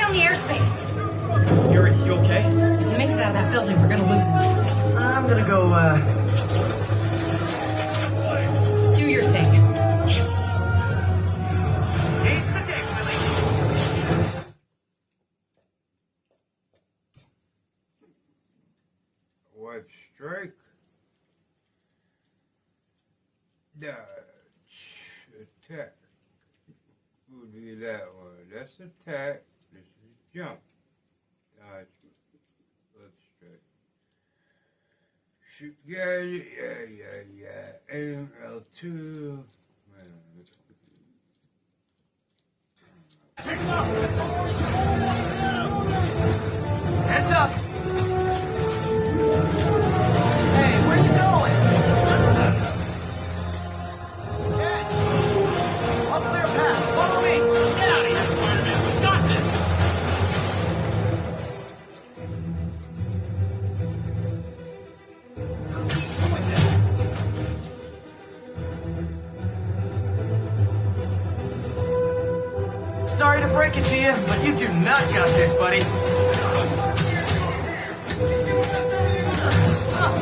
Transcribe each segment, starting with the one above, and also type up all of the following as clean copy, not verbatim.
on the airspace. You okay? If he makes it out of that building, we're gonna lose him. I'm gonna go, Do your thing. Yes. Ace the deck, Willie. What strike? Dodge. Attack. Would be that one. That's attack. This is jump. Dodge. Let's strike. Shoot guy. Yeah. Aim L2. Hands up. Hey, where you going? Ken, I'll clear a path. Follow me. Get out of here, Spider-Man. We got this. Sorry to break it to you, but you do not got this, buddy.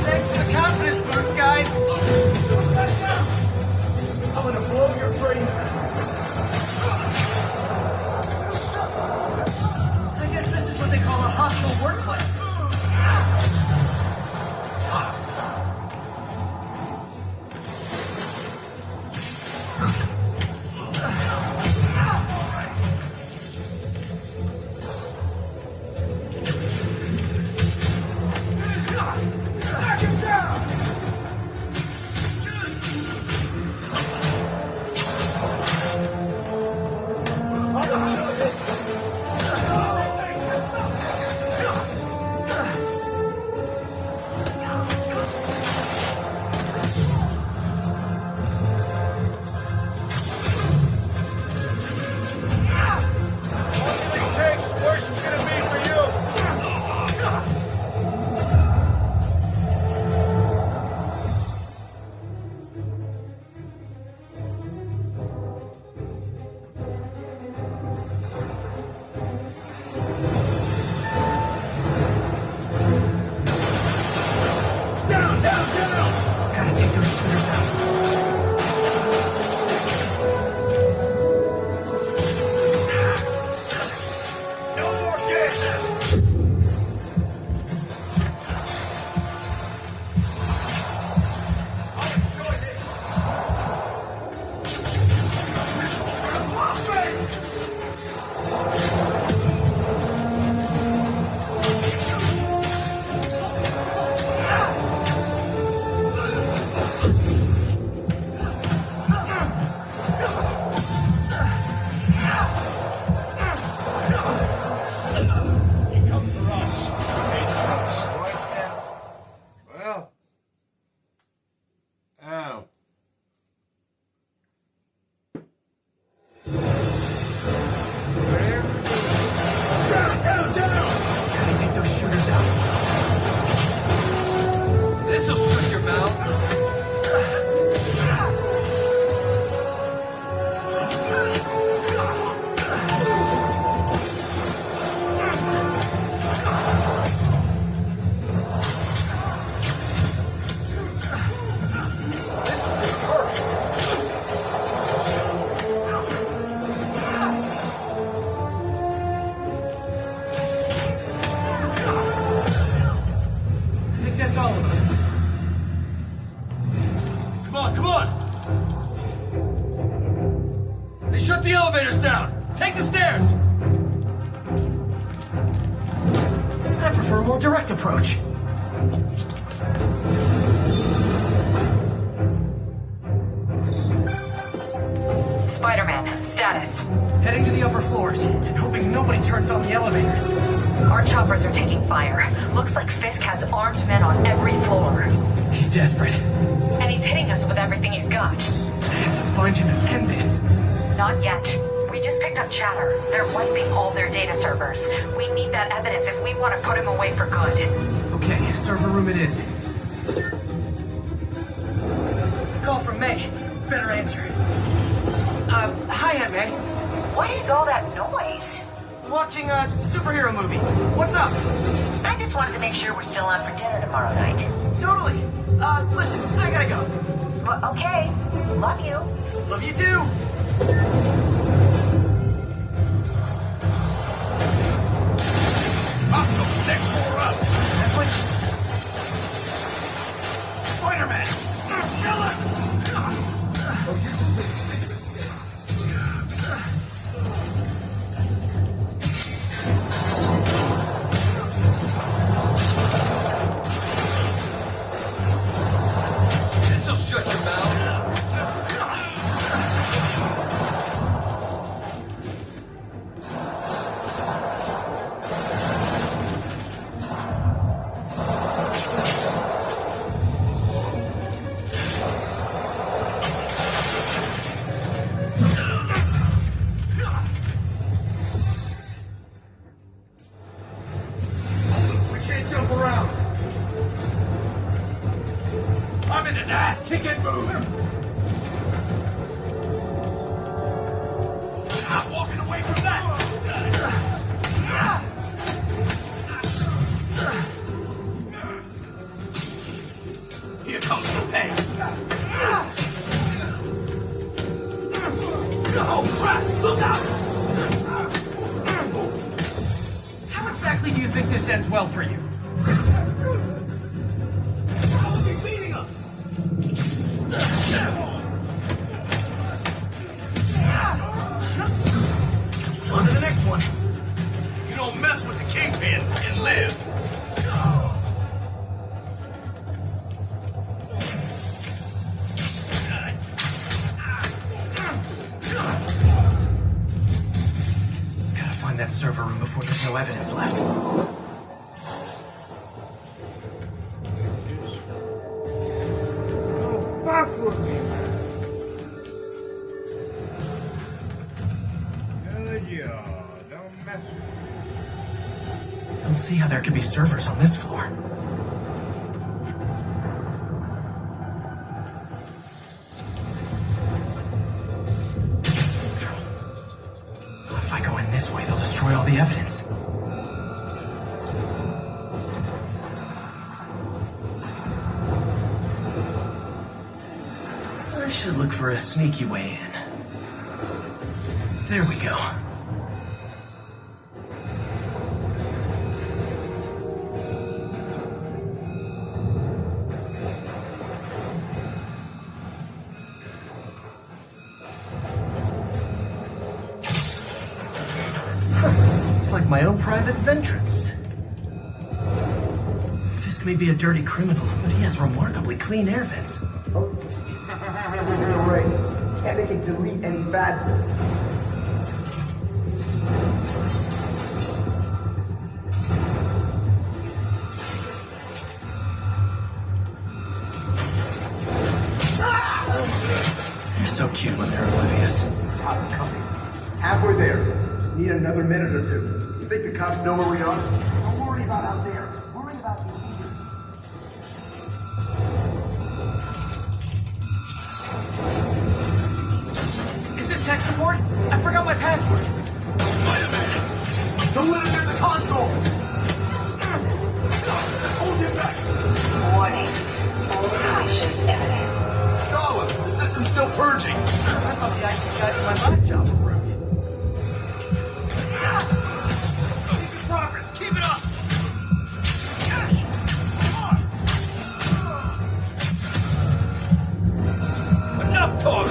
Thanks for the confidence boost, guys. I'm gonna blow your brains out. I guess this is what they call a hostile workplace. Gotta take those shooters out. No more gas! Well, ow. Gotta take those shooters out. This'll shut your mouth. I think that's all of them. Come on. They shut the elevators down. Take the stairs. I prefer a more direct approach. Spider-Man, status. Heading to the upper floors and hoping nobody turns on the elevators. Our choppers are taking fire. Looks like Fisk has armed men on every floor. He's desperate. And he's hitting us with everything he's got. I have to find him and end this. Not yet. We just picked up chatter. They're wiping all their data servers. We need that evidence if we want to put him away for good. Okay, server room it is. Call from May. Better answer. Hi, Aunt May. What is all that noise? watching a superhero movie. What's up? I just wanted to make sure we're still on for dinner tomorrow night. Totally. Listen, I gotta go. Well, okay. Love you. Love you too. Next floor up. That's what... Spider-Man. Kill him. This'll shut your mouth. We can't jump around. I'm in an ass-kicking mood. I'm walking away from that. Here comes the pain. Oh, crap! Look out! How exactly do you think this ends well for you? He's beating us! On to the next one. You don't mess with the Kingpin and live. Gotta find that server room before there's no evidence left. Oh, fuck with me, man. Good job. Don't mess with me. Don't see how there could be servers on this floor. If I go in this way, they'll destroy all the evidence. I should look for a sneaky way in. There we go. It's like my own private ventrance. Fisk may be a dirty criminal, but he has remarkably clean air vents. Right. Can't make it delete any faster. They're so cute when they're oblivious. Cops coming. Halfway there. Just need another minute or two. You think the cops know where we are? Don't worry about out there. Worry about you here. Is this tech support? I forgot my password. Don't let him near the console! Hold him back! Warning. All deletion evidence. Stalin, the system's still purging! I thought the IT guys in my last job were broken. Making progress, keep it up! Enough talk!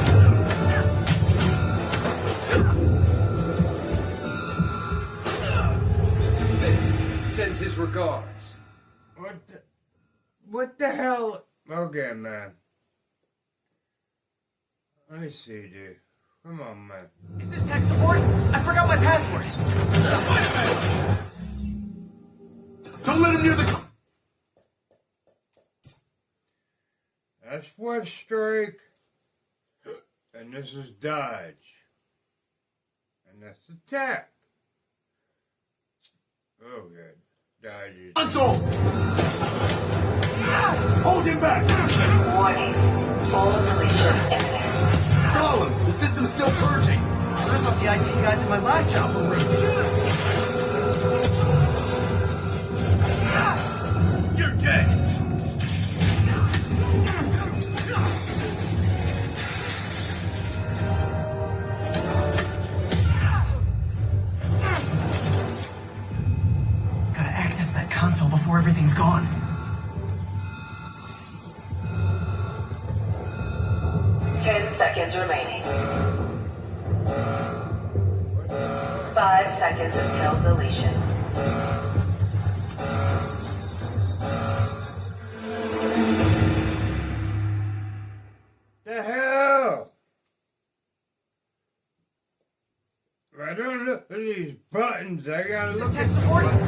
Sends his regards. What the hell? Okay, man. Let me see, dude. Come on, man. Is this tech support? I forgot my password. Don't let him near the... That's one strike. And this is dodge. And that's attack. Oh, good. Dodge is... Console! Hold him back! Warning. All deletion evidence. Stalin, the system's still purging! I thought the IT guys in my last job were rude. access that console before everything's gone. Seconds remaining. 5 seconds until deletion. The hell? I don't look at these buttons. I gotta Is look this at tech support?